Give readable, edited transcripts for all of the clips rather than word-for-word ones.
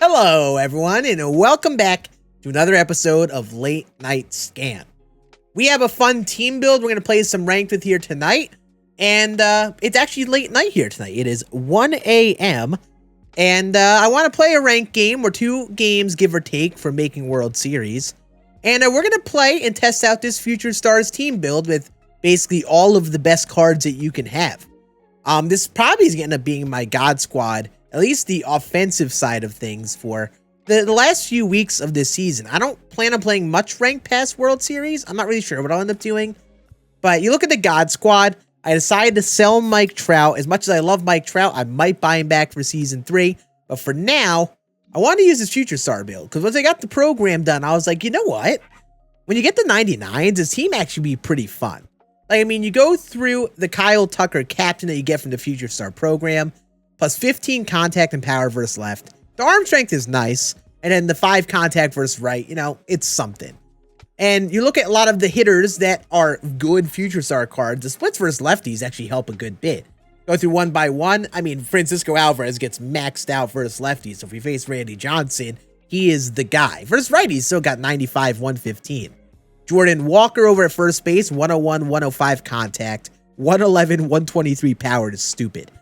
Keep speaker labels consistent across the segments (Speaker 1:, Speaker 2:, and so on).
Speaker 1: Hello, everyone, and welcome back to another episode of Late Night Scan. We have a fun team build we're going to play some ranked with here tonight, and it's actually late night here tonight. It is 1 a.m., and I want to play a ranked game, or 2 games, give or take, for making World Series. And we're going to play and test out this Future Stars team build with basically all of the best cards that you can have. This probably is going to end up being my God Squad, at least the offensive side of things for the last few weeks of this season. I don't plan on playing much ranked past World Series. I'm not really sure what I'll end up doing. But you look at the God Squad, I decided to sell Mike Trout. As much as I love Mike Trout, I might buy him back for Season 3. But for now, I want to use this Future Star build. Because once I got the program done, I was like, you know what? When you get the 99s, this team actually be pretty fun. Like, I mean, you go through the Kyle Tucker captain that you get from the Future Star program, plus 15 contact and power versus left. The arm strength is nice. And then the 5 contact versus right, you know, it's something. And you look at a lot of the hitters that are good Future Star cards, the splits versus lefties actually help a good bit. Go through one by one. I mean, Francisco Alvarez gets maxed out versus lefties. So if we face Randy Johnson, he is the guy. Versus righties, still got 95, 115. Jordan Walker over at first base, 101, 105 contact, 111, 123 power is stupid.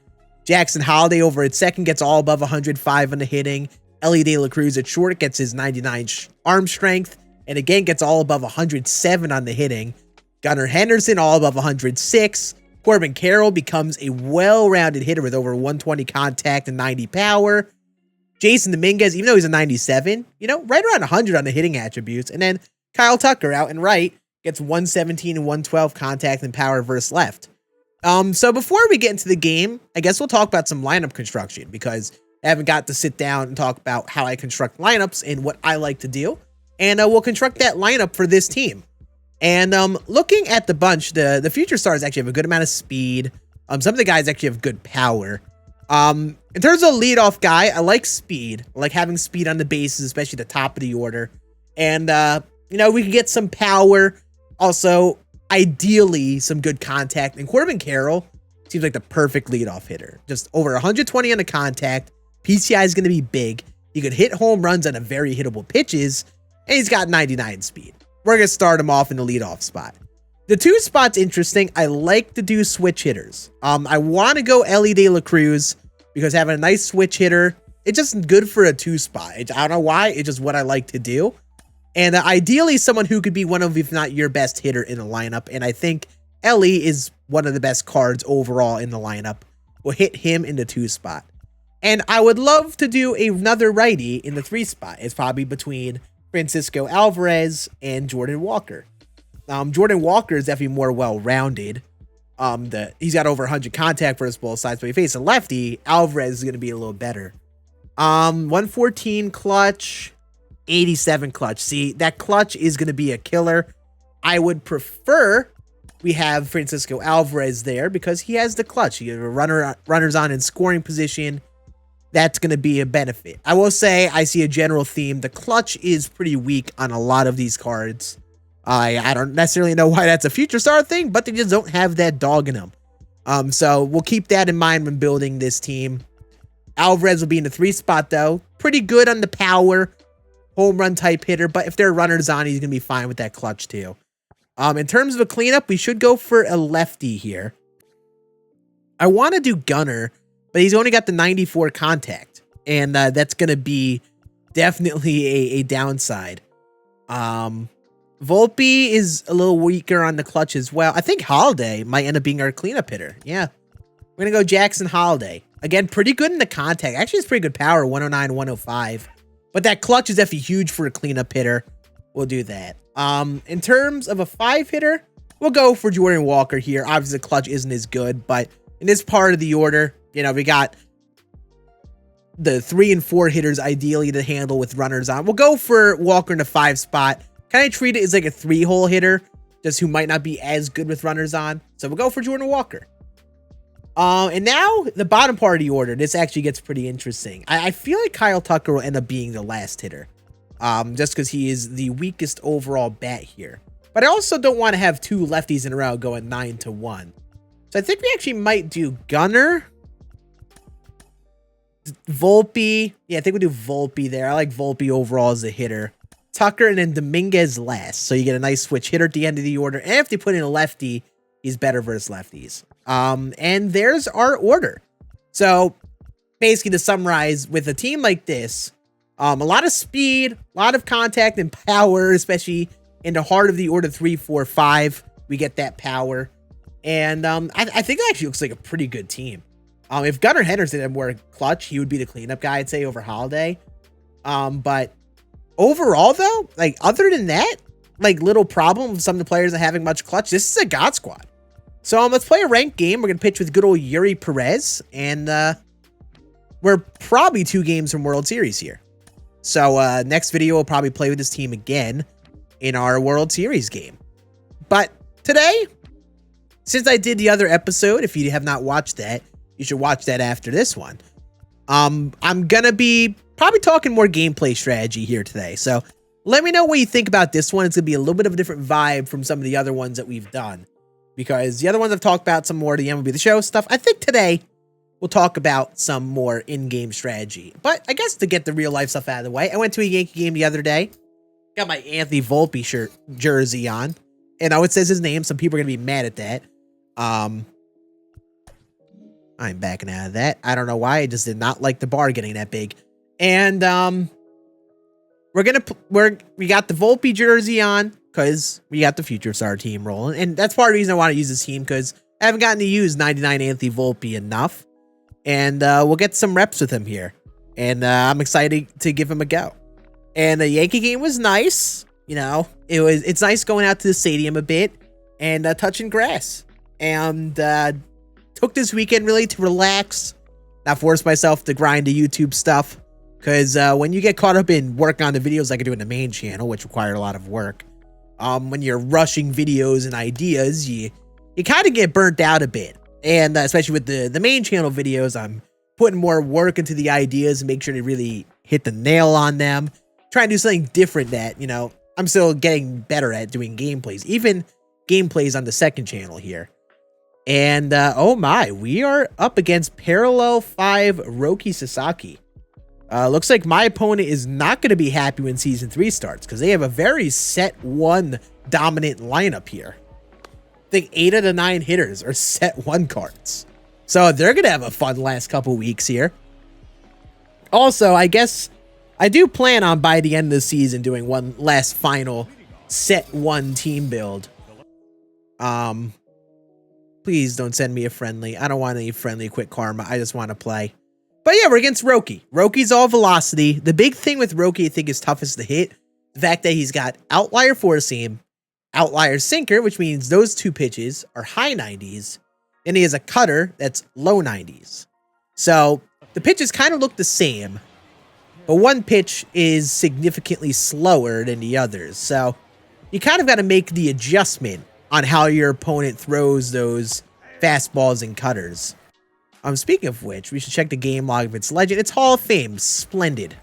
Speaker 1: Jackson Holiday over at second gets all above 105 on the hitting. Elly De La Cruz at short gets his 99 arm strength, and again gets all above 107 on the hitting. Gunnar Henderson all above 106. Corbin Carroll becomes a well-rounded hitter with over 120 contact and 90 power. Jason Dominguez, even though he's a 97, you know, right around 100 on the hitting attributes. And then Kyle Tucker out and right gets 117 and 112 contact and power versus left. So before we get into the game, I guess we'll talk about some lineup construction because I haven't got to sit down and talk about how I construct lineups and what I like to do. And we'll construct that lineup for this team. And looking at the bunch, the Future Stars actually have a good amount of speed. Some of the guys actually have good power. In terms of leadoff guy, I like speed. I like having speed on the bases, especially the top of the order. And, you know, we can get some power. Also, ideally, some good contact. And Corbin Carroll seems like the perfect leadoff hitter. Just over 120 on the contact. PCI is going to be big. He could hit home runs on a very hittable pitches. And he's got 99 speed. We're going to start him off in the leadoff spot. The 2 spot's interesting. I like to do switch hitters. I want to go Elly De La Cruz because having a nice switch hitter, it's just good for a 2 spot. I don't know why. It's just what I like to do. And ideally, someone who could be one of, if not your best hitter in the lineup. And I think Elly is one of the best cards overall in the lineup. We'll hit him in the 2 spot. And I would love to do another righty in the 3 spot. It's probably between Francisco Alvarez and Jordan Walker. Jordan Walker is definitely more well-rounded. He's got over 100 contact versus both sides, but if he faces a lefty, Alvarez is going to be a little better. 114 clutch, 87 clutch. See, that clutch is going to be a killer. I would prefer we have Francisco Alvarez there because he has the clutch. You have a runners on in scoring position. That's going to be a benefit. I will say I see a general theme. The clutch is pretty weak on a lot of these cards. I don't necessarily know why that's a Future Star thing, but they just don't have that dog in them. So we'll keep that in mind when building this team. Alvarez will be in the 3 spot, though. Pretty good on the power, home run type hitter, but if there are runners on, he's going to be fine with that clutch, too. In terms of a cleanup, we should go for a lefty here. I want to do Gunnar, but he's only got the 94 contact, and that's going to be definitely a downside. Volpe is a little weaker on the clutch as well. I think Holiday might end up being our cleanup hitter. Yeah. We're going to go Jackson Holiday. Again, pretty good in the contact. Actually, it's pretty good power, 109, 105. But that clutch is definitely huge for a cleanup hitter. We'll do that. In terms of a 5 hitter, we'll go for Jordan Walker here. Obviously, the clutch isn't as good, but in this part of the order, you know, we got the 3 and 4 hitters ideally to handle with runners on. We'll go for Walker in the 5 spot. Kind of treat it as like a 3-hole hitter, just who might not be as good with runners on. So we'll go for Jordan Walker. And now the bottom part of the order, this actually gets pretty interesting. I feel like Kyle Tucker will end up being the last hitter, just because he is the weakest overall bat here. But I also don't want to have 2 lefties in a row going 9-1. So I think we actually might do Gunnar. Volpe. Yeah, I think we'll do Volpe there. I like Volpe overall as a hitter. Tucker and then Dominguez last. So you get a nice switch hitter at the end of the order. And if they put in a lefty, he's better versus lefties. And there's our order. So basically to summarize, with a team like this, a lot of speed, a lot of contact and power, especially in the heart of the order 3, 4, 5. We get that power. And I think it actually looks like a pretty good team. If Gunnar Henderson had more clutch, he would be the cleanup guy, I'd say, over Holiday. But overall, though, like, other than that, like, little problem with some of the players not having much clutch, this is a God squad. So let's play a ranked game. We're going to pitch with good old Eury Perez. And we're probably 2 games from World Series here. So next video, we'll probably play with this team again in our World Series game. But today, since I did the other episode, if you have not watched that, you should watch that after this one. I'm going to be probably talking more gameplay strategy here today. So let me know what you think about this one. It's going to be a little bit of a different vibe from some of the other ones that we've done. Because the other ones I've talked about some more of the MLB The Show stuff. I think today we'll talk about some more in-game strategy. But I guess to get the real-life stuff out of the way, I went to a Yankee game the other day. Got my Anthony Volpe jersey on. And it says his name. Some people are going to be mad at that. I'm backing out of that. I don't know why. I just did not like the bar getting that big. And we got the Volpe jersey on because we got the Future Star team rolling. And that's part of the reason I want to use this team, because I haven't gotten to use 99 Anthony Volpe enough. And we'll get some reps with him here. And I'm excited to give him a go. And the Yankee game was nice. You know, it's nice going out to the stadium a bit and touching grass. And took this weekend really to relax, not force myself to grind the YouTube stuff. Because when you get caught up in working on the videos like I do in the main channel, which require a lot of work, when you're rushing videos and ideas, you kind of get burnt out a bit. And especially with the main channel videos, I'm putting more work into the ideas and make sure to really hit the nail on them. Trying to do something different that, you know, I'm still getting better at doing gameplays. Even gameplays on the second channel here. And, oh my, we are up against Parallel 5 Roki Sasaki. Looks like my opponent is not going to be happy when Season 3 starts, because they have a very set 1 dominant lineup here. I think 8 of the 9 hitters are set 1 cards. So they're going to have a fun last couple weeks here. Also, I guess I do plan on, by the end of the season, doing one last final set 1 team build. Please don't send me a friendly. I don't want any friendly quick karma. I just want to play. But yeah, we're against Roki. Roki's all velocity. The big thing with Roki I think is toughest to hit. The fact that he's got outlier four seam, outlier sinker, which means those 2 pitches are high 90s. And he has a cutter that's low 90s. So the pitches kind of look the same. But one pitch is significantly slower than the others. So you kind of got to make the adjustment on how your opponent throws those fastballs and cutters. Speaking of which, we should check the game log of its legend. It's Hall of Fame. Splendid.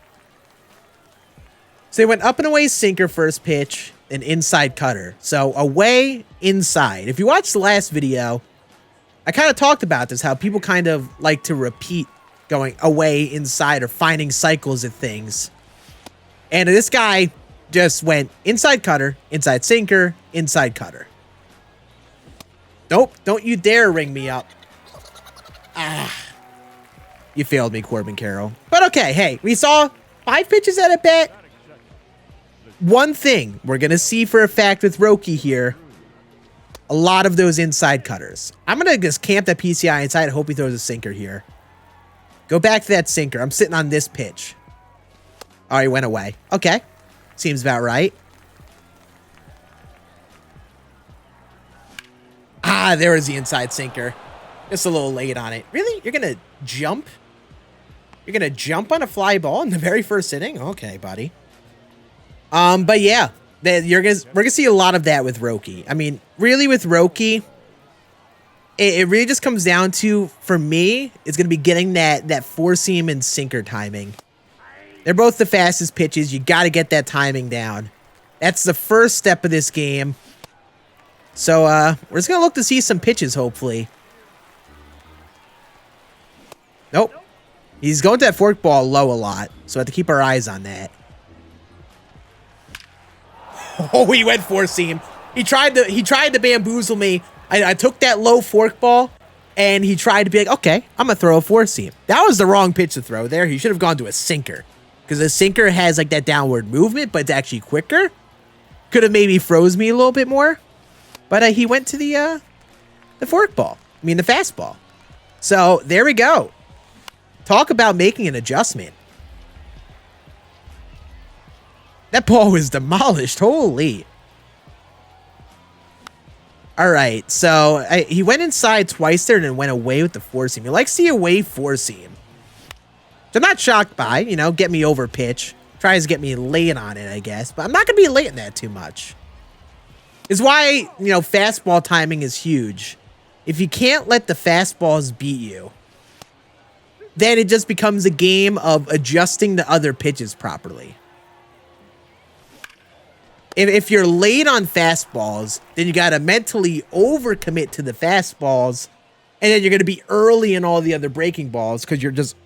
Speaker 1: So they went up and away sinker first pitch, and inside cutter. So away, inside. If you watched the last video, I kind of talked about this, how people kind of like to repeat going away, inside, or finding cycles of things. And this guy just went inside cutter, inside sinker, inside cutter. Nope, don't you dare ring me up. Ah. You failed me, Corbin Carroll. But okay, hey, we saw 5 pitches at a bat. One thing we're going to see for a fact with Roki here, a lot of those inside cutters. I'm going to just camp that PCI inside and hope he throws a sinker here. Go back to that sinker. I'm sitting on this pitch. Oh, he went away. Okay. Seems about right. Ah, there was the inside sinker. Just a little late on it. Really? You're going to jump? You're going to jump on a fly ball in the very first inning? Okay, buddy. But yeah, we're gonna see a lot of that with Roki. I mean, really with Roki, it really just comes down to, for me, it's gonna be getting that four seam and sinker timing. They're both the fastest pitches. You got to get that timing down. That's the first step of this game. So we're just gonna look to see some pitches, hopefully. Nope. He's going to that forkball low a lot, so I have to keep our eyes on that. Oh, he went four seam. He tried to bamboozle me. I took that low forkball, and he tried to be like, okay, I'm gonna throw a four seam. That was the wrong pitch to throw there. He should have gone to a sinker, because a sinker has like that downward movement, but it's actually quicker. Could have maybe froze me a little bit more, but he went to the forkball. I mean the fastball. So there we go. Talk about making an adjustment. That ball was demolished. Holy. All right, so he went inside twice there and then went away with the four seam. He likes the away four seam. So I'm not shocked by, you know, get me over pitch. Tries to get me late on it, I guess. But I'm not going to be late in that too much. Is why, you know, fastball timing is huge. If you can't let the fastballs beat you, then it just becomes a game of adjusting the other pitches properly. If you're late on fastballs, then you got to mentally overcommit to the fastballs, and then you're going to be early in all the other breaking balls because you're just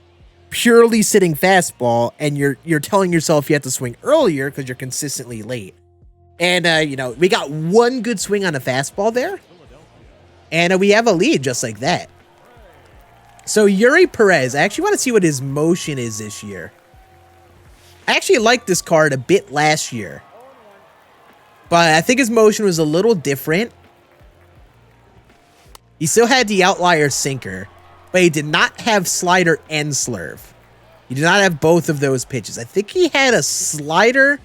Speaker 1: purely sitting fastball, and you're telling yourself you have to swing earlier because you're consistently late. And, you know, we got one good swing on a fastball there, and we have a lead just like that. So Eury Perez, I actually want to see what his motion is this year. I actually liked this card a bit last year, but I think his motion was a little different. He still had the outlier sinker, but he did not have slider and slurve. He did not have both of those pitches. I think he had a slider.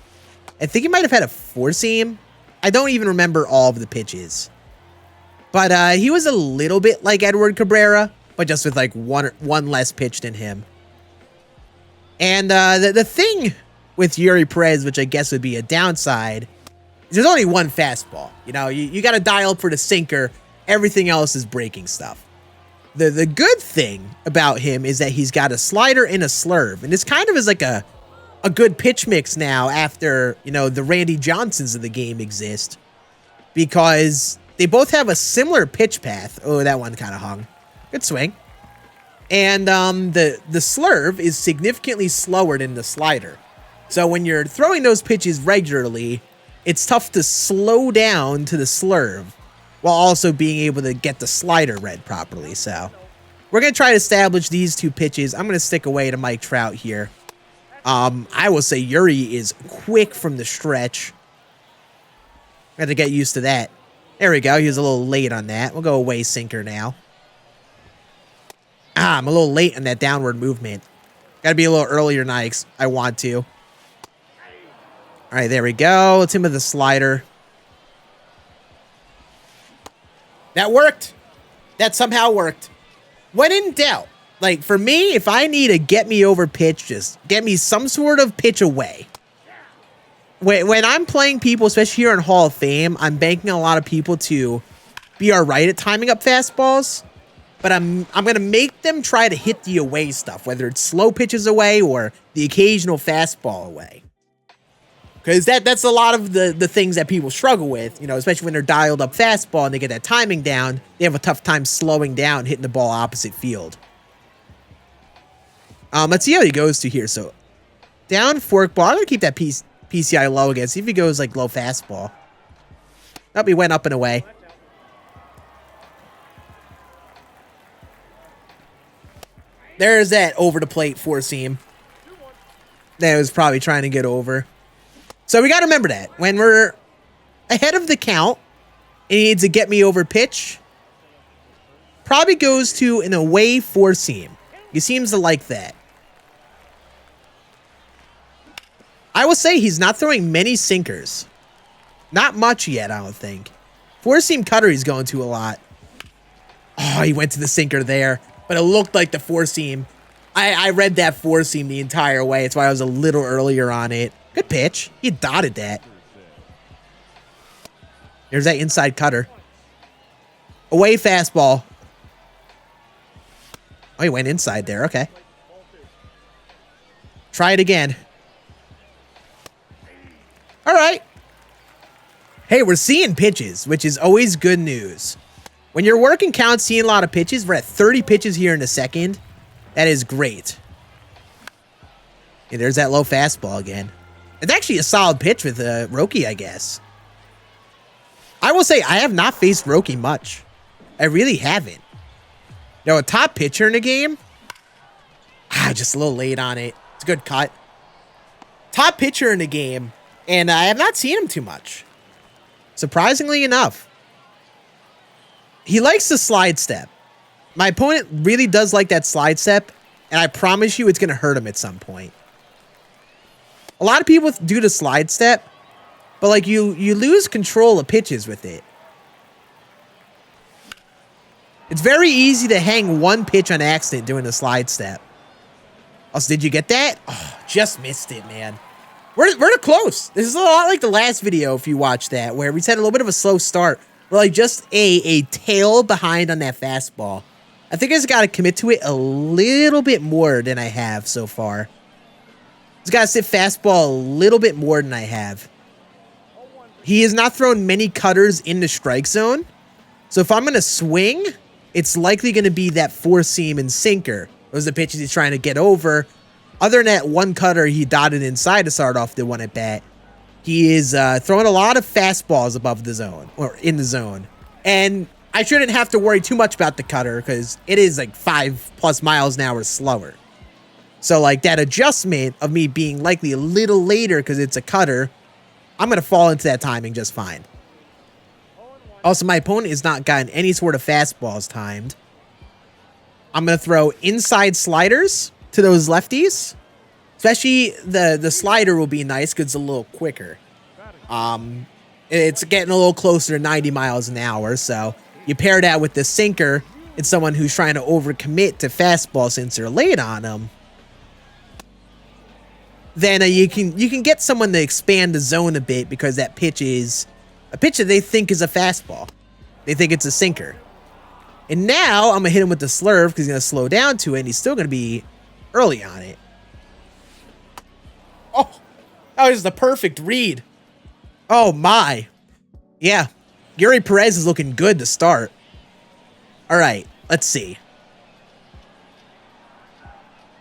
Speaker 1: I think he might have had a four seam. I don't even remember all of the pitches. But he was a little bit like Edward Cabrera, but just with like one less pitch than him. And the thing with Eury Perez, which I guess would be a downside, is there's only one fastball. You know, you got to dial up for the sinker. Everything else is breaking stuff. The good thing about him is that he's got a slider and a slurve. And this kind of is like a good pitch mix now after, you know, the Randy Johnsons of the game exist. Because they both have a similar pitch path. Oh, that one kind of hung. Good swing. And the slurve is significantly slower than the slider. So when you're throwing those pitches regularly, it's tough to slow down to the slurve while also being able to get the slider read properly. So we're going to try to establish these two pitches. I'm going to stick away to Mike Trout here. I will say Eury is quick from the stretch. I had to get used to that. There we go. He was a little late on that. We'll go away sinker now. I'm a little late on that downward movement. Got to be a little earlier than I want to. All right, there we go. Let's hit with the slider. That worked. That somehow worked. When in doubt, like for me, if I need a get me over pitch, just get me some sort of pitch away. When I'm playing people, especially here in Hall of Fame, I'm banking a lot of people to be all right at timing up fastballs. But I'm going to make them try to hit the away stuff, whether it's slow pitches away or the occasional fastball away. Because that's a lot of the things that people struggle with, you know, especially when they're dialed up fastball and they get that timing down. They have a tough time slowing down, hitting the ball opposite field. Let's see how he goes to here. So down forkball. I'm going to keep that PCI low again. See if he goes like low fastball. Nope, he went up and away. There's that over the plate four seam. That was probably trying to get over. So we got to remember that when we're ahead of the count, it needs a get me over pitch. Probably goes to an away four seam. He seems to like that. I will say he's not throwing many sinkers. Not much yet, I don't think. Four seam cutter he's going to a lot. Oh, he went to the sinker there. But it looked like the four seam. I read that four seam the entire way. That's why I was a little earlier on it. Good pitch. He dotted that. There's that inside cutter. Away fastball. Oh, he went inside there. Okay. Try it again. All right. Hey, we're seeing pitches, which is always good news. When you're working count, seeing a lot of pitches, we're at 30 pitches here in a second. That is great. And there's that low fastball again. It's actually a solid pitch with Roki, I guess. I will say I have not faced Roki much. I really haven't. You know, a top pitcher in the game. Just a little late on it. It's a good cut. Top pitcher in the game, and I have not seen him too much. Surprisingly enough. He likes the slide step. My opponent really does like that slide step, and I promise you it's going to hurt him at some point. A lot of people do the slide step, but like you lose control of pitches with it. It's very easy to hang one pitch on accident doing the slide step. Also, did you get that? Oh, just missed it, man. We're close. This is a lot like the last video, if you watch that, where we had a little bit of a slow start. We're like just a tail behind on that fastball. I think I just got to commit to it a little bit more than I have so far. Just got to sit fastball a little bit more than I have. He has not thrown many cutters in the strike zone. So if I'm going to swing, it's likely going to be that four seam and sinker. Those are the pitches he's trying to get over. Other than that one cutter he dotted inside to start off the one at bat, he is throwing a lot of fastballs above the zone, or in the zone. And I shouldn't have to worry too much about the cutter because it is like 5+ miles an hour slower. So like that adjustment of me being likely a little later because it's a cutter, I'm going to fall into that timing just fine. Also, my opponent has not gotten any sort of fastballs timed. I'm going to throw inside sliders to those lefties. Especially the slider will be nice because it's a little quicker. It's getting a little closer to 90 miles an hour. So you pair that with the sinker and someone who's trying to overcommit to fastball since they're late on them. Then you can get someone to expand the zone a bit because that pitch is a pitch that they think is a fastball. They think it's a sinker. And now I'm going to hit him with the slurve because he's going to slow down to it and he's still going to be early on it. Oh, that was the perfect read. Oh my. Yeah. Eury Perez is looking good to start. All right, let's see.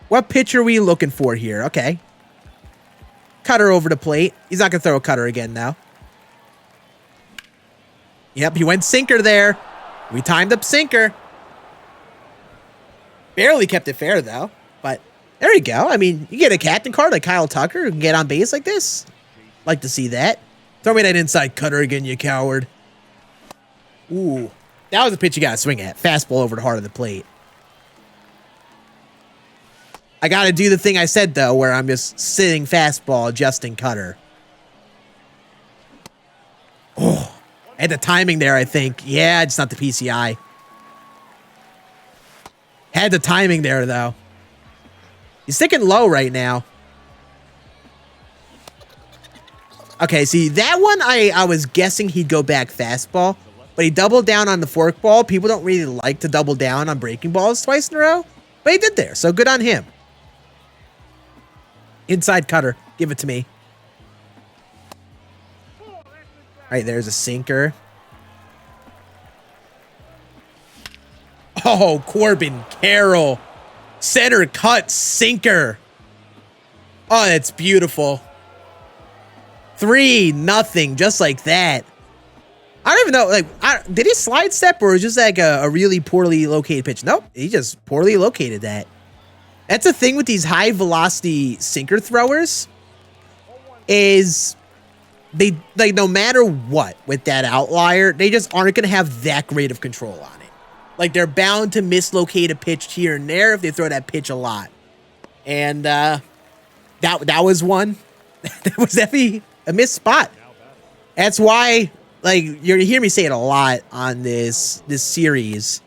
Speaker 1: What pitch are we looking for here? Okay. Cutter over the plate. He's not going to throw a cutter again now. Yep, he went sinker there. We timed up sinker. Barely kept it fair, though. But there you go. I mean, you get a captain card like Kyle Tucker who can get on base like this. Like to see that. Throw me that inside cutter again, you coward. Ooh. That was a pitch you got to swing at. Fastball over the heart of the plate. I got to do the thing I said, though, where I'm just sitting fastball, adjusting cutter. Oh. And the timing there, I think. Yeah, it's not the PCI. Had the timing there, though. He's sticking low right now. Okay, see, that one, I was guessing he'd go back fastball. But he doubled down on the forkball. People don't really like to double down on breaking balls twice in a row. But he did there, so good on him. Inside cutter. Give it to me. All right, there's a sinker. Oh, Corbin Carroll. Center cut sinker. Oh, that's beautiful. 3-0, just like that. I don't even know, like, did he slide step or was it just like a really poorly located pitch? Nope, he just poorly located that. That's the thing with these high velocity sinker throwers is they, like, no matter what with that outlier, they just aren't going to have that great of control on it. Like, they're bound to mislocate a pitch here and there if they throw that pitch a lot. And that was one. That was definitely a missed spot. That's why, like, you're gonna hear me say it a lot on this series.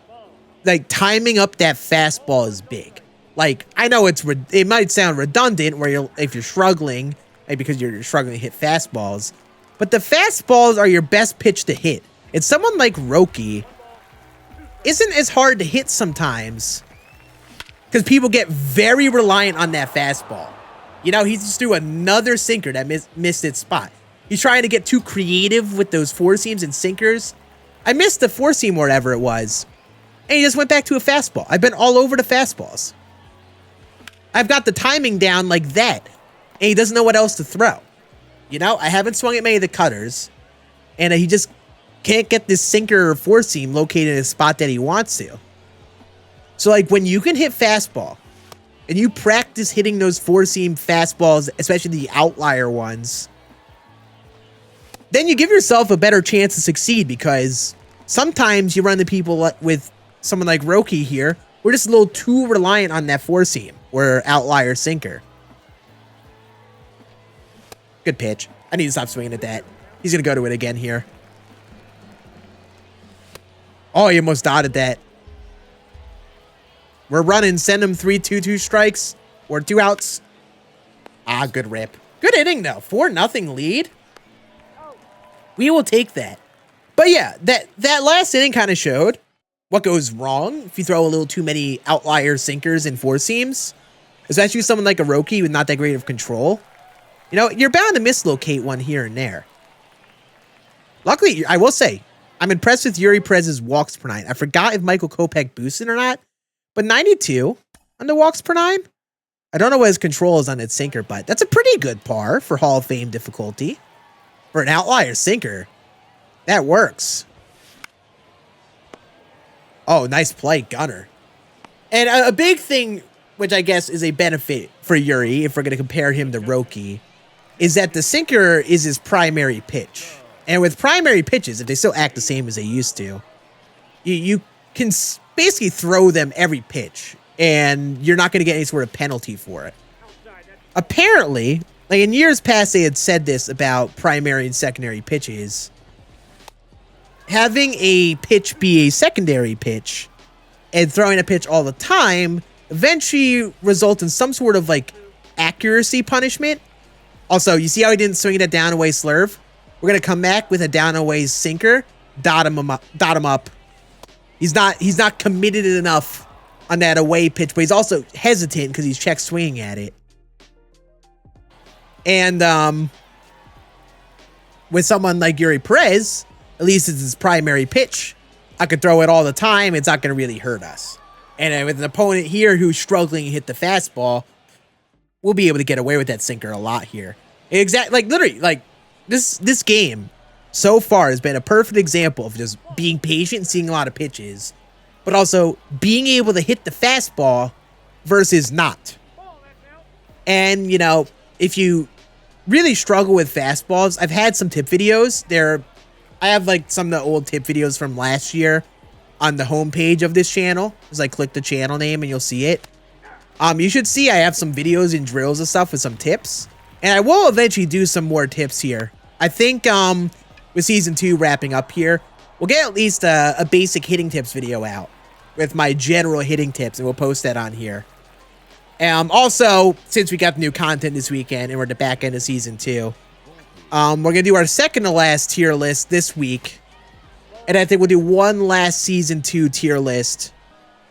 Speaker 1: Like, timing up that fastball is big. Like, I know it might sound redundant where if you're struggling, like because you're struggling to hit fastballs, but the fastballs are your best pitch to hit. And someone like Roki isn't as hard to hit sometimes because people get very reliant on that fastball. You know, he just threw another sinker that missed its spot. He's trying to get too creative with those four seams and sinkers. I missed the four seam or whatever it was. And he just went back to a fastball. I've been all over the fastballs. I've got the timing down like that. And he doesn't know what else to throw. You know, I haven't swung at many of the cutters. And he just can't get this sinker or four seam located in a spot that he wants to. So, like, when you can hit fastball, and you practice hitting those four seam fastballs, especially the outlier ones, then you give yourself a better chance to succeed, because sometimes you run into people with someone like Roki here, we're just a little too reliant on that four seam or outlier sinker. Good pitch. I need to stop swinging at that. He's going to go to it again here. Oh, he almost dotted that. We're running. Send him 3-2-2 strikes or 2 outs. Ah, good rip. Good inning, though. 4-0 lead. We will take that. But yeah, that last inning kind of showed what goes wrong if you throw a little too many outlier sinkers and four seams, especially with someone like a Roki with not that great of control. You know, you're bound to mislocate one here and there. Luckily, I will say, I'm impressed with Eury Perez's walks per nine. I forgot if Michael Kopech boosted or not, but 92 on the walks per nine. I don't know what his control is on its sinker, but that's a pretty good par for Hall of Fame difficulty. For an outlier sinker, that works. Oh, nice play, Gunner. And a big thing, which I guess is a benefit for Eury, if we're going to compare him to Roki, is that the sinker is his primary pitch. And with primary pitches, if they still act the same as they used to, you can basically throw them every pitch, and you're not going to get any sort of penalty for it. Apparently, like in years past, they had said this about primary and secondary pitches. Having a pitch be a secondary pitch and throwing a pitch all the time eventually results in some sort of like accuracy punishment. Also, you see how he didn't swing it at down away slurve? We're going to come back with a down away sinker, dot him up. He's not committed enough on that away pitch, but he's also hesitant because he's check swinging at it. And with someone like Eury Perez, at least it's his primary pitch. I could throw it all the time. It's not going to really hurt us. And with an opponent here who's struggling to hit the fastball, we'll be able to get away with that sinker a lot here. Literally, this game so far has been a perfect example of just being patient and seeing a lot of pitches, but also being able to hit the fastball versus not. And, you know, if you really struggle with fastballs, I've had some tip videos. I have like some of the old tip videos from last year on the homepage of this channel. Just like click the channel name and you'll see it. You should see I have some videos and drills and stuff with some tips. And I will eventually do some more tips here. I think with season 2 wrapping up here, we'll get at least a basic hitting tips video out with my general hitting tips, and we'll post that on here. Also, since we got new content this weekend and we're at the back end of season 2, we're going to do our second to last tier list this week. And I think we'll do one last season 2 tier list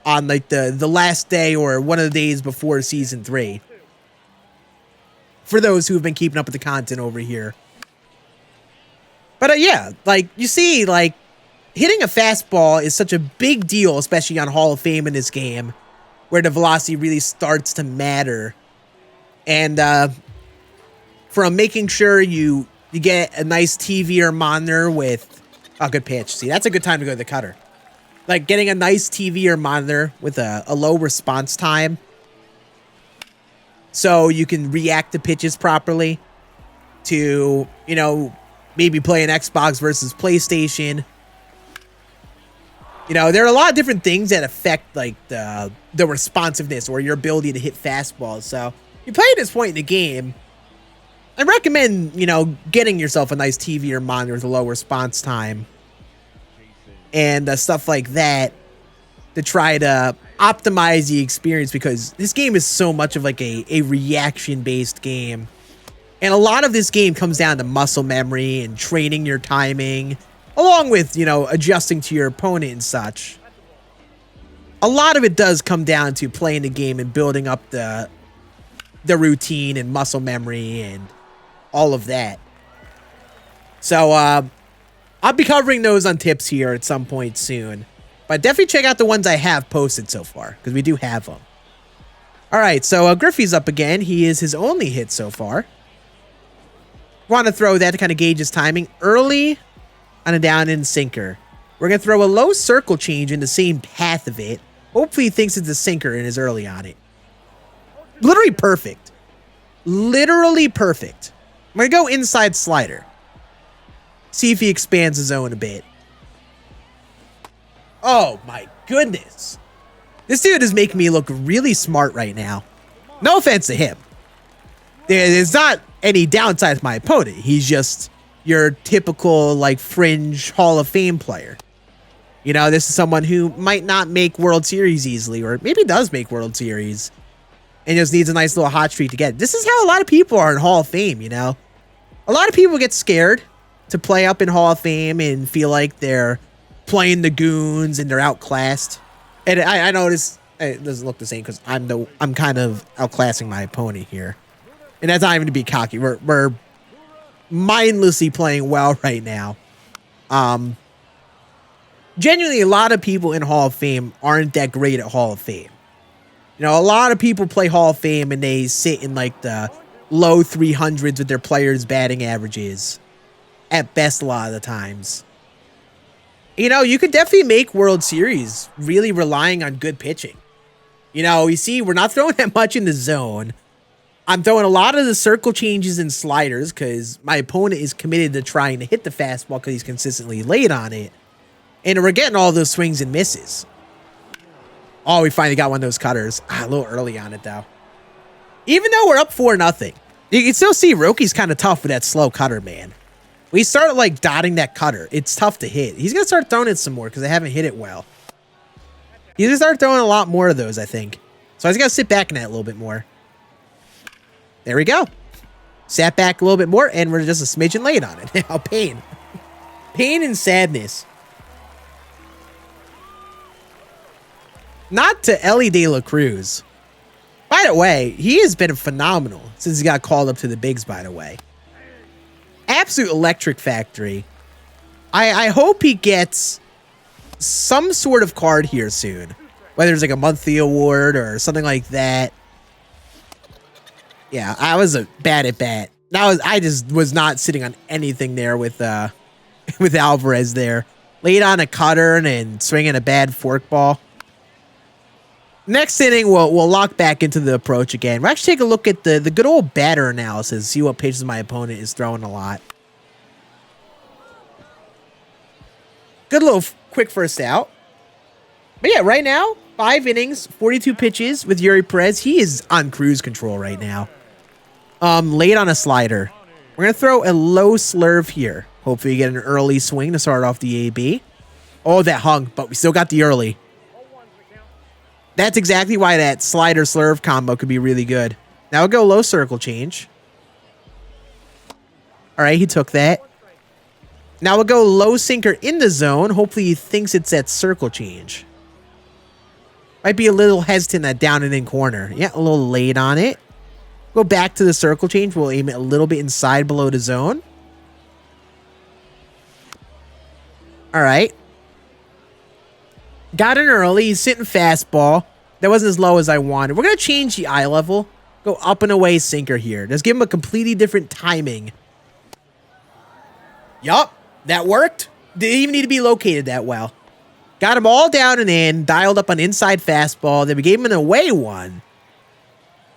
Speaker 1: on like the last day or one of the days before season 3. For those who have been keeping up with the content over here. But yeah, like you see, like hitting a fastball is such a big deal, especially on Hall of Fame in this game, where the velocity really starts to matter. And from making sure you get a nice TV or monitor with a good pitch. See, that's a good time to go to the cutter. Like getting a nice TV or monitor with a low response time, so you can react to pitches properly, to, you know, maybe play an Xbox versus PlayStation. You know, there are a lot of different things that affect like the responsiveness or your ability to hit fastballs. So if you play at this point in the game, I recommend, you know, getting yourself a nice TV or monitor with a low response time and stuff like that to try to optimize the experience, because this game is so much of like a reaction-based game. And a lot of this game comes down to muscle memory and training your timing, along with, you know, adjusting to your opponent and such. A lot of it does come down to playing the game and building up the routine and muscle memory and all of that. So, I'll be covering those on tips here at some point soon. But definitely check out the ones I have posted so far, because we do have them. All right, so Griffey's up again. He is his only hit so far. Want to throw that to kind of gauge his timing. Early on a down in sinker. We're going to throw a low circle change in the same path of it. Hopefully he thinks it's a sinker and is early on it. Literally perfect. Literally perfect. I'm going to go inside slider. See if he expands the zone a bit. Oh my goodness. This dude is making me look really smart right now. No offense to him. There's not any downside to my opponent. He's just your typical, like, fringe Hall of Fame player. You know, this is someone who might not make World Series easily, or maybe does make World Series, and just needs a nice little hot streak to get. This is how a lot of people are in Hall of Fame, you know? A lot of people get scared to play up in Hall of Fame and feel like they're playing the goons and they're outclassed. And I notice it doesn't look the same because I'm kind of outclassing my opponent here. And that's not even to be cocky. We're mindlessly playing well right now. Genuinely, a lot of people in Hall of Fame aren't that great at Hall of Fame. You know, a lot of people play Hall of Fame and they sit in like the low 300s with their players' batting averages. At best, a lot of the times. You know, you could definitely make World Series really relying on good pitching. You know, you see, we're not throwing that much in the zone. I'm throwing a lot of the circle changes and sliders because my opponent is committed to trying to hit the fastball because he's consistently late on it. And we're getting all those swings and misses. Oh, we finally got one of those cutters. A little early on it, though. Even though we're up 4-0, you can still see Roki's kind of tough with that slow cutter, man. We start, like, dotting that cutter. It's tough to hit. He's going to start throwing it some more because I haven't hit it well. He's going to start throwing a lot more of those, I think. So I just got to sit back in that a little bit more. There we go. Sat back a little bit more, and we're just a smidgen late on it. Now, pain. Pain and sadness. Not to Ellie De La Cruz. By the way, he has been phenomenal since he got called up to the bigs, by the way. Absolute electric factory. I hope he gets some sort of card here soon. Whether it's like a monthly award or something like that. Yeah, I was bad at bat. I just was not sitting on anything there with with Alvarez there. Laid on a cutter and swinging a bad fork ball. Next inning, we'll lock back into the approach again. We'll actually take a look at the good old batter analysis, see what pitches my opponent is throwing a lot. Good little quick first out. But yeah, right now, 5 innings, 42 pitches with Eury Perez. He is on cruise control right now. Late on a slider. We're going to throw a low slurve here. Hopefully you get an early swing to start off the AB. Oh, that hung, but we still got the early. That's exactly why that slider slurve combo could be really good. Now we'll go low circle change. All right, he took that. Now we'll go low sinker in the zone. Hopefully he thinks it's that circle change. Might be a little hesitant at down and in corner. Yeah, a little late on it. Go back to the circle change. We'll aim it a little bit inside below the zone. All right. Got in early. He's sitting fastball. That wasn't as low as I wanted. We're going to change the eye level. Go up and away sinker here. Just give him a completely different timing. Yup. That worked. Didn't even need to be located that well. Got him all down and in. Dialed up on inside fastball. Then we gave him an away one.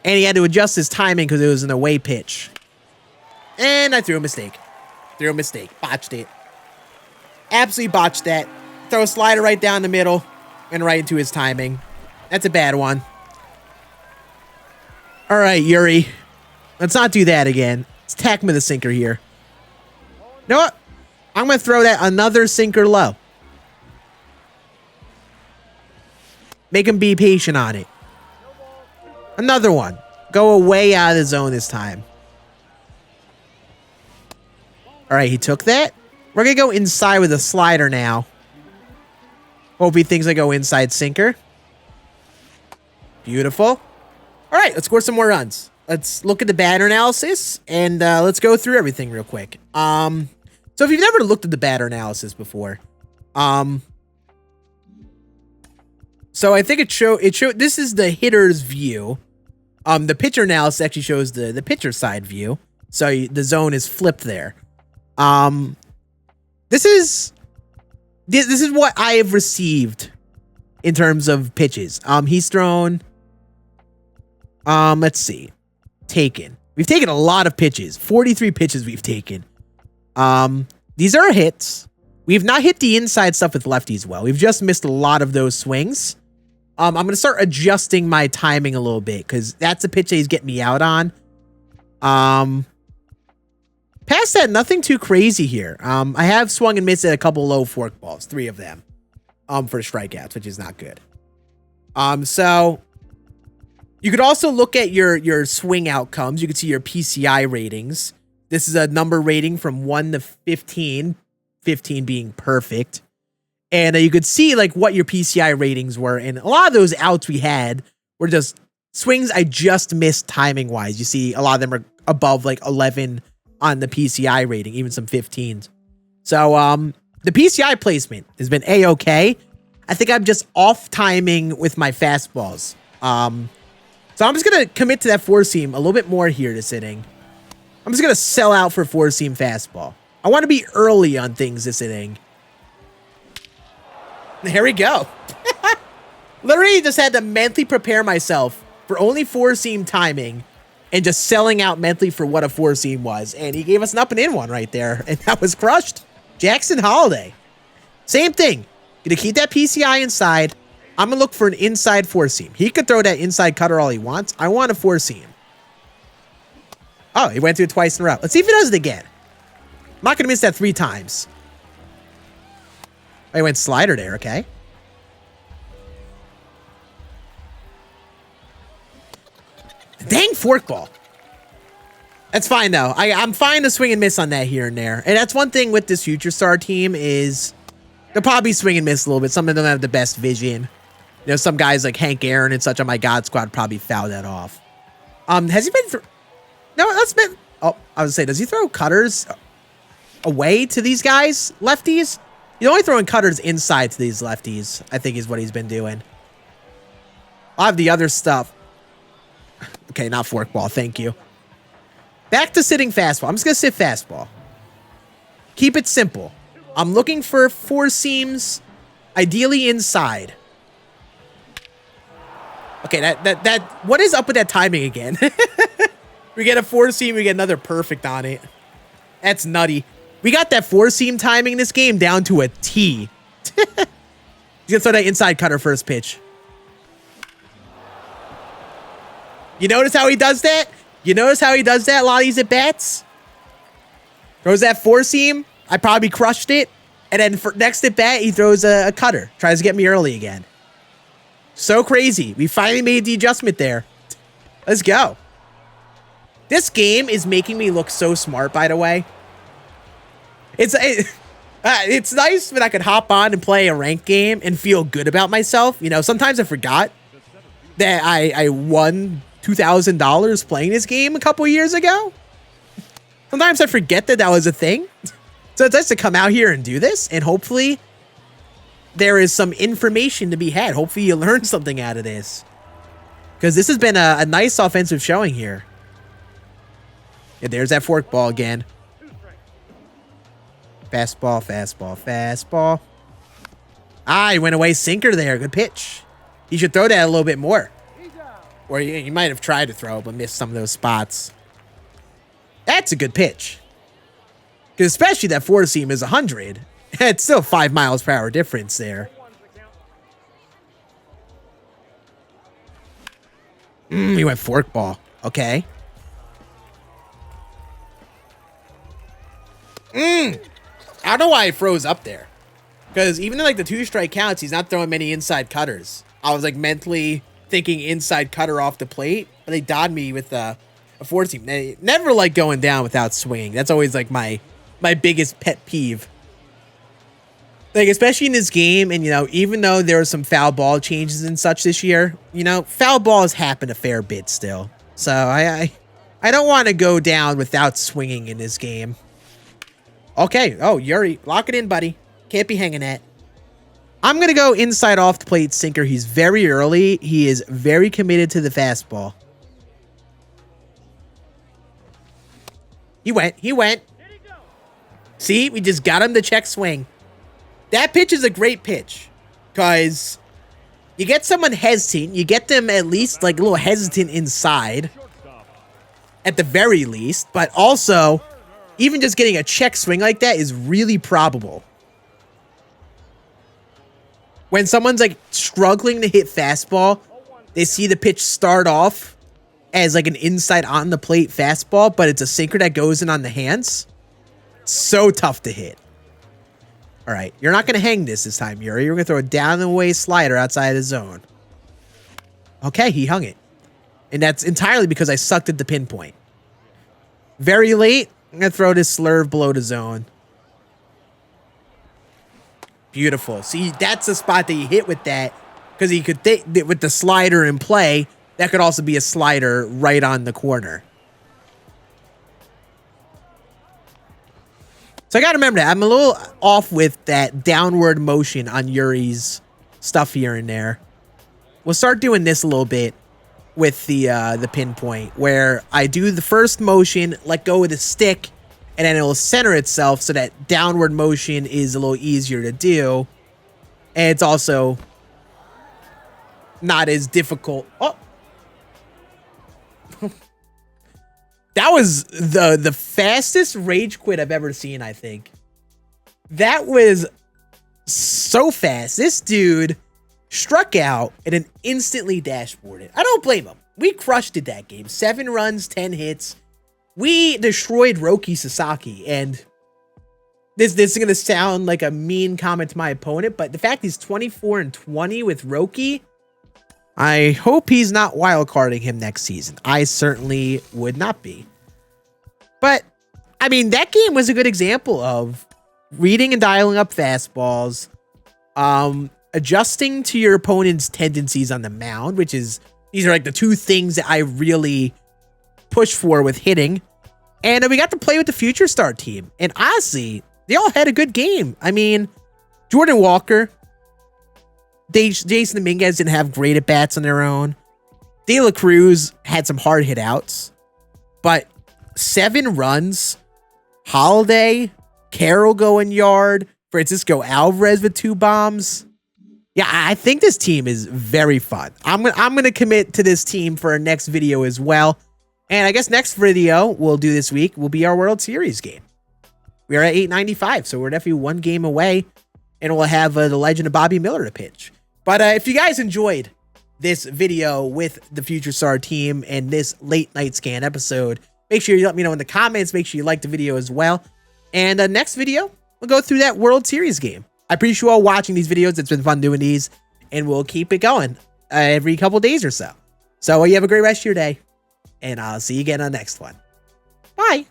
Speaker 1: And he had to adjust his timing because it was an away pitch. And I threw a mistake. Botched it. Absolutely botched that. Throw a slider right down the middle and right into his timing. That's a bad one. All right, Eury. Let's not do that again. Let's tack him with a sinker here. You know what? I'm going to throw that another sinker low. Make him be patient on it. Another one. Go away out of the zone this time. All right, he took that. We're going to go inside with a slider now. Hope he thinks I go inside sinker. Beautiful. All right, let's score some more runs. Let's look at the batter analysis, and let's go through everything real quick. So if you've never looked at the batter analysis before, so I think it showed, this is the hitter's view. The pitcher analysis actually shows the pitcher side view. So the zone is flipped there. This is what I have received in terms of pitches. He's thrown, let's see, we've taken a lot of pitches, 43 pitches we've taken. These are hits. We've not hit the inside stuff with lefties well. We've just missed a lot of those swings. I'm going to start adjusting my timing a little bit because that's a pitch that he's getting me out on. Past that, nothing too crazy here. I have swung and missed at a couple low fork balls, 3 of them, for strikeouts, which is not good. So you could also look at your swing outcomes. You can see your PCI ratings. This is a number rating from 1 to 15, 15 being perfect. And you could see like what your PCI ratings were. And a lot of those outs we had were just swings I just missed timing wise. You see a lot of them are above like 11 on the PCI rating, even some 15s. So the PCI placement has been A-okay. I think I'm just off timing with my fastballs. So I'm just going to commit to that 4-seam a little bit more here this inning. I'm just going to sell out for 4-seam fastball. I want to be early on things this inning. There we go. Literally just had to mentally prepare myself for only 4-seam timing and just selling out mentally for what a 4-seam was. And he gave us an up and in one right there. And that was crushed. Jackson Holiday. Same thing. Gonna keep that PCI inside. I'm gonna look for an inside 4-seam. He could throw that inside cutter all he wants. I want a 4-seam. Oh, he went through it twice in a row. Let's see if he does it again. I'm not gonna miss that 3 times. Oh, he went slider there, okay. Dang forkball. That's fine though. I'm fine to swing and miss on that here and there. And that's one thing with this Future Star team is they'll probably swing and miss a little bit. Some of them don't have the best vision. You know, some guys like Hank Aaron and such on my God Squad probably foul that off. Has he been no, that's been, oh, I was gonna say, does he throw cutters away to these guys, lefties? He's only throwing cutters inside to these lefties, I think is what he's been doing. I'll have the other stuff. Okay, not forkball, thank you. Back to sitting fastball. I'm just gonna sit fastball. Keep it simple. I'm looking for 4 seams, ideally inside. Okay, that what is up with that timing again? We get a 4-seam, we get another perfect on it. That's nutty. We got that 4-seam timing in this game down to a T. He's gonna throw that inside cutter first pitch. You notice how he does that? You notice how he does that a lot of these at-bats? Throws that 4-seam. I probably crushed it. And then for next at-bat, he throws a cutter. Tries to get me early again. So crazy. We finally made the adjustment there. Let's go. This game is making me look so smart, by the way. It's nice when I could hop on and play a ranked game and feel good about myself. You know, sometimes I forgot that I won $2,000 playing this game a couple years ago. Sometimes I forget that was a thing. So it's nice to come out here and do this, and hopefully there is some information to be had. Hopefully you learn something out of this, because this has been a nice offensive showing here. Yeah, there's that forkball again. Fastball, fastball, fastball. Ah, he went away sinker there. Good pitch. He should throw that a little bit more. Or he might have tried to throw, but missed some of those spots. That's a good pitch. Because especially that 4-seam is 100. It's still 5 miles per hour difference there. He went forkball. Okay. I don't know why he froze up there. Because even in like the 2-strike counts, he's not throwing many inside cutters. I was like mentally thinking inside cutter off the plate, but they dodged me with a 4-seam. They never like going down without swinging. That's always like my biggest pet peeve. Like, especially in this game, and, you know, even though there were some foul ball changes and such this year, you know, foul balls happen a fair bit still. So I don't want to go down without swinging in this game. Okay. Oh, Eury, lock it in, buddy. Can't be hanging it. I'm going to go inside off the plate sinker. He's very early. He is very committed to the fastball. He went. See, we just got him to check swing. That pitch is a great pitch because you get someone hesitant. You get them at least like a little hesitant inside at the very least, but also even just getting a check swing like that is really probable. When someone's like struggling to hit fastball, they see the pitch start off as like an inside on the plate fastball, but it's a sinker that goes in on the hands. So tough to hit. All right, you're not going to hang this time, Eury. You're going to throw a down the way slider outside the zone. Okay, he hung it. And that's entirely because I sucked at the pinpoint. Very late, I'm going to throw this slurve below the zone. Beautiful. See, that's the spot that you hit with that, because you could think that with the slider in play, that could also be a slider right on the corner. So I got to remember that. I'm a little off with that downward motion on Eury's stuff here and there. We'll start doing this a little bit with the pinpoint, where I do the first motion, let go with the stick, and then it will center itself so that downward motion is a little easier to do. And it's also not as difficult. Oh. That was the fastest rage quit I've ever seen, I think. That was so fast. This dude struck out and then instantly dashboarded. I don't blame him. We crushed it that game. 7 runs, 10 hits. We destroyed Roki Sasaki. And this is going to sound like a mean comment to my opponent, but the fact he's 24-20 with Roki, I hope he's not wildcarding him next season. I certainly would not be. But, I mean, that game was a good example of reading and dialing up fastballs, adjusting to your opponent's tendencies on the mound, which is, these are like the 2 things that I really push for with hitting. And we got to play with the Future Star team. And honestly, they all had a good game. I mean, Jordan Walker, Jason Dominguez didn't have great at-bats on their own. De La Cruz had some hard hit-outs. But 7 runs, Holiday, Carroll going yard, Francisco Alvarez with 2 bombs. Yeah, I think this team is very fun. I'm gonna commit to this team for our next video as well. And I guess next video we'll do this week will be our World Series game. We are at 895, so we're definitely 1 game away. And we'll have the legend of Bobby Miller to pitch. But if you guys enjoyed this video with the Future Star team and this late night scan episode, make sure you let me know in the comments. Make sure you like the video as well. And next video, we'll go through that World Series game. I appreciate you all watching these videos. It's been fun doing these. And we'll keep it going every couple days or so. So you have a great rest of your day. And I'll see you again on the next one. Bye.